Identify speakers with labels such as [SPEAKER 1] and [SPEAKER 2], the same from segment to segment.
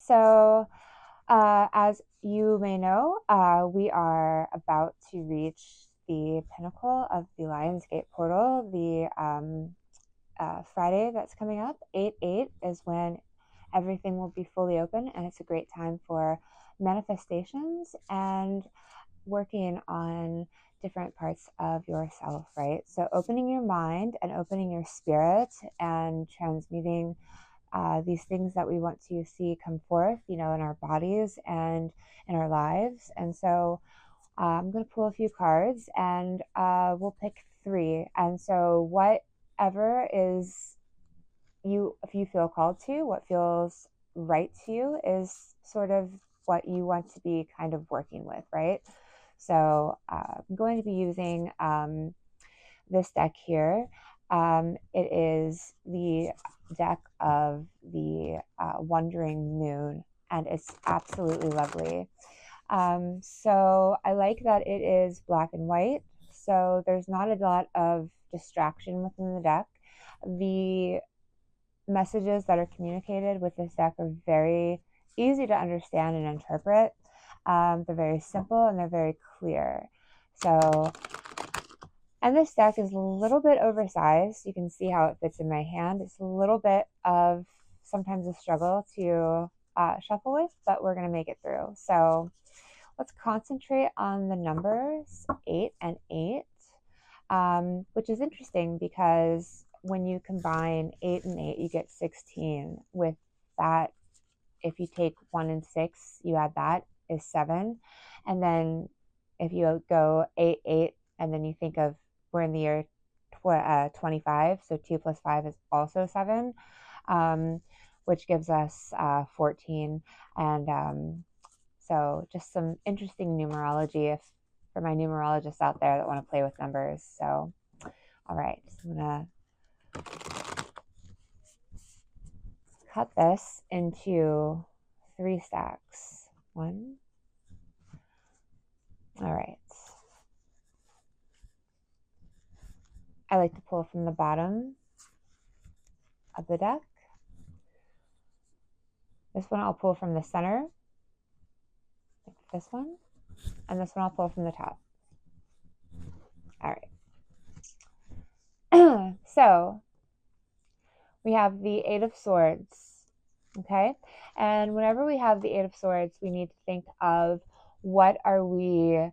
[SPEAKER 1] So, as you may know, we are about to reach the pinnacle of the Lionsgate portal. The Friday that's coming up, 8/8, is when everything will be fully open, and it's a great time for manifestations and working on different parts of yourself, right? So, opening your mind and opening your spirit and transmuting these things that we want to see come forth, in our bodies and in our lives. And so I'm going to pull a few cards and we'll pick three. And so, whatever is if you feel called to, what feels right to you is sort of what you want to be kind of working with, right? So, I'm going to be using this deck here. It is the deck of the Wandering Moon, and it's absolutely lovely. So I like that it is black and white, so there's not a lot of distraction within the deck. The messages that are communicated with this deck are very easy to understand and interpret. They're very simple and they're very clear. So, and this deck is a little bit oversized. You can see how it fits in my hand. It's a little bit of sometimes a struggle to shuffle with, but we're going to make it through. So let's concentrate on the numbers 8 and 8, which is interesting because when you combine 8 and 8, you get 16. With that, if you take 1 and 6, you add that is 7. And then if you go 8, 8, and then you think of we're in the year 25, so 2 plus 5 is also 7, which gives us 14. And so just some interesting numerology for my numerologists out there that want to play with numbers. So, all right, so I'm going to cut this into 3 stacks. 1. All right. I like to pull from the bottom of the deck. This one I'll pull from the center, like this one, and this one I'll pull from the top. All right. So we have the 8 of Swords, okay? And whenever we have the 8 of Swords, we need to think of what are we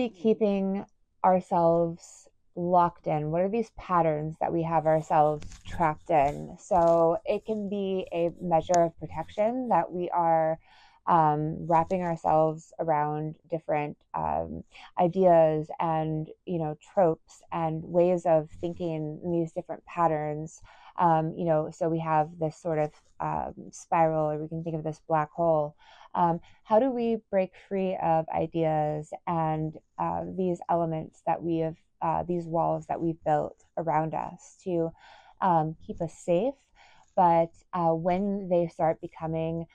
[SPEAKER 1] keeping ourselves locked in? What are these patterns that we have ourselves trapped in? So it can be a measure of protection that we are wrapping ourselves around different ideas and tropes and ways of thinking in these different patterns. So we have this sort of spiral, or we can think of this black hole. How do we break free of ideas and these elements that we have, these walls that we've built around us to keep us safe? But when they start becoming,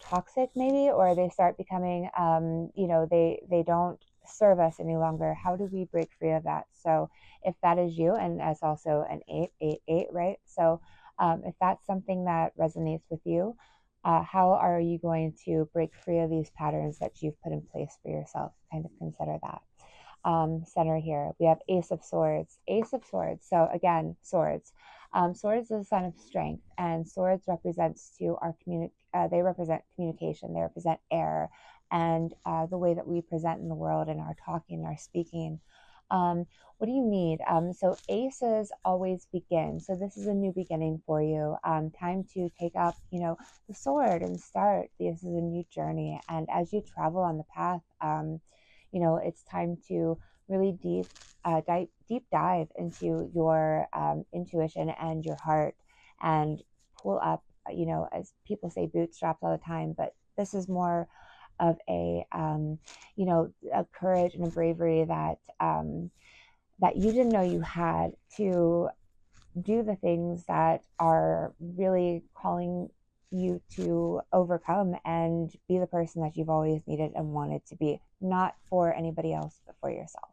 [SPEAKER 1] toxic maybe, or they start becoming, they don't serve us any longer, how do we break free of that? So if that is you, and that's also an 888, right? So if that's something that resonates with you, how are you going to break free of these patterns that you've put in place for yourself? Kind of consider that. Center here, we have Ace of Swords. Ace of Swords. So again, swords. Swords is a sign of strength, and swords represents to our they represent communication. They represent air and the way that we present in the world and our talking, our speaking. What do you need? So aces always begin. So this is a new beginning for you. Time to take up, the sword and start. This is a new journey. And as you travel on the path, it's time to really deep dive into your intuition and your heart, and pull up, as people say, bootstraps all the time, but this is more of a courage and a bravery that that you didn't know you had, to do the things that are really calling you to overcome and be the person that you've always needed and wanted to be, not for anybody else, but for yourself.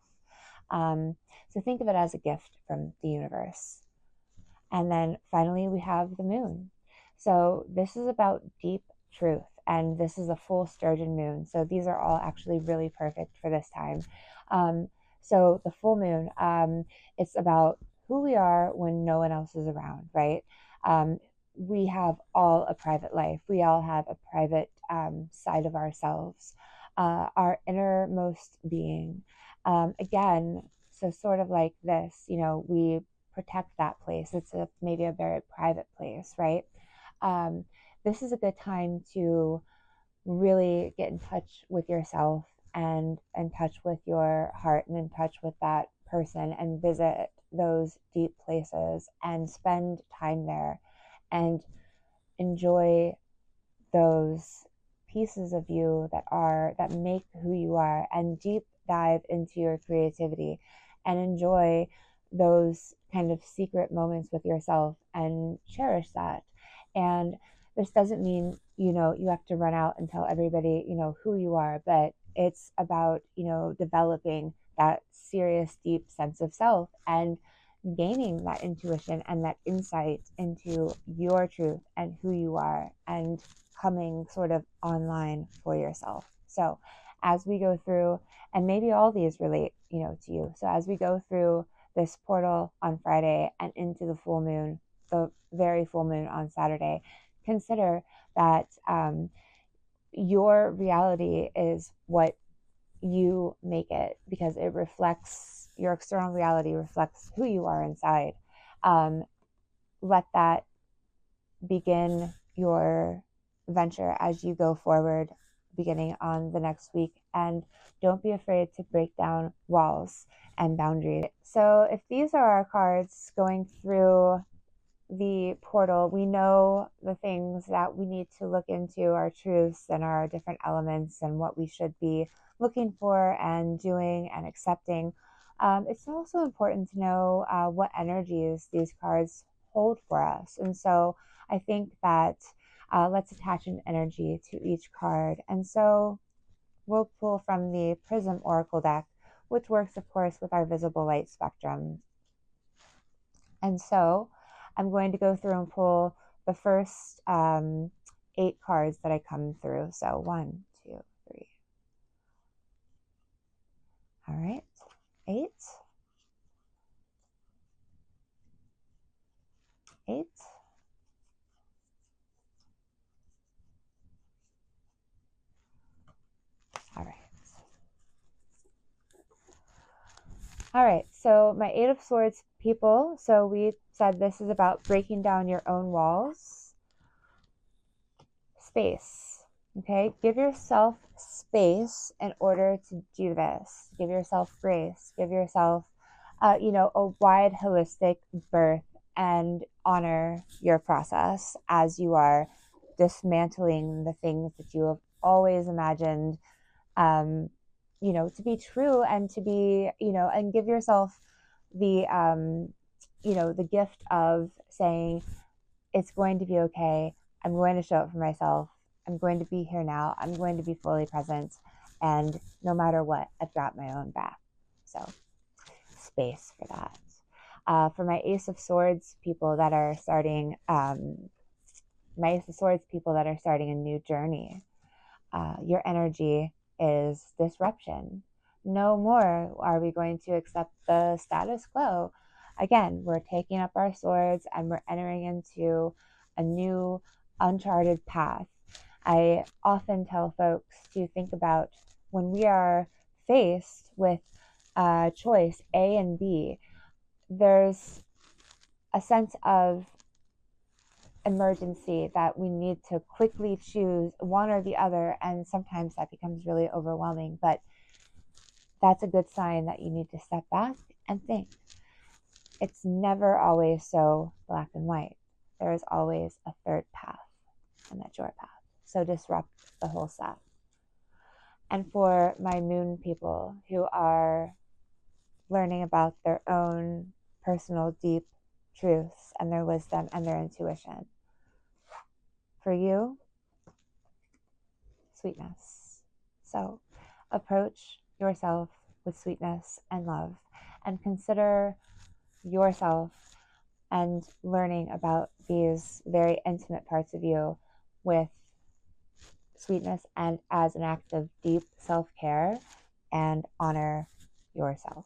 [SPEAKER 1] So think of it as a gift from the universe. And then finally, we have the moon. So this is about deep truth, and this is a full sturgeon moon. So these are all actually really perfect for this time. Um, so the full moon, it's about who we are when no one else is around, right? We have all a private life. We all have a private side of ourselves, our innermost being. Again, so sort of like this, we protect that place. It's maybe a very private place, right? Um, this is a good time to really get in touch with yourself and in touch with your heart and in touch with that person and visit those deep places and spend time there and enjoy those pieces of you that make who you are, and deep dive into your creativity and enjoy those kind of secret moments with yourself and cherish that. And this doesn't mean you have to run out and tell everybody who you are, but it's about developing that serious deep sense of self and gaining that intuition and that insight into your truth and who you are, and coming sort of online for yourself. So as we go through, and maybe all these relate, to you. So as we go through this portal on Friday and into the very full moon on Saturday, consider that your reality is what you make it, because it reflects your external reality, reflects who you are inside. Let that begin your venture as you go forward, beginning on the next week. And don't be afraid to break down walls and boundaries. So, if these are our cards going through the portal, we know the things that we need to look into, our truths and our different elements, and what we should be looking for and doing and accepting. It's also important to know what energies these cards hold for us. And so I think that let's attach an energy to each card. And so we'll pull from the Prism Oracle deck, which works, of course, with our visible light spectrum. And so I'm going to go through and pull the first 8 cards that I come through. So 1, 2, 3. All right, 8, 8. All right. All right, so my 8 of Swords people. So we said this is about breaking down your own walls. Space. Okay, give yourself space in order to do this. Give yourself grace. Give yourself, a wide, holistic berth, and honor your process as you are dismantling the things that you have always imagined, to be true, and to be, and give yourself the gift of saying, it's going to be okay. I'm going to show up for myself. I'm going to be here now. I'm going to be fully present. And no matter what, I've got my own back. So, space for that. For my Ace of Swords people that are starting, a new journey, your energy is disruption. No more are we going to accept the status quo. Again, we're taking up our swords and we're entering into a new uncharted path. I often tell folks to think about when we are faced with a choice A and B, there's a sense of emergency that we need to quickly choose one or the other, and sometimes that becomes really overwhelming. But that's a good sign that you need to step back and think. It's never always so black and white. There is always a third path, and that's your path. So disrupt the whole set. And for my moon people who are learning about their own personal deep truths and their wisdom and their intuition, for you, sweetness. So approach yourself with sweetness and love, and consider yourself and learning about these very intimate parts of you with sweetness and as an act of deep self care and honor yourself.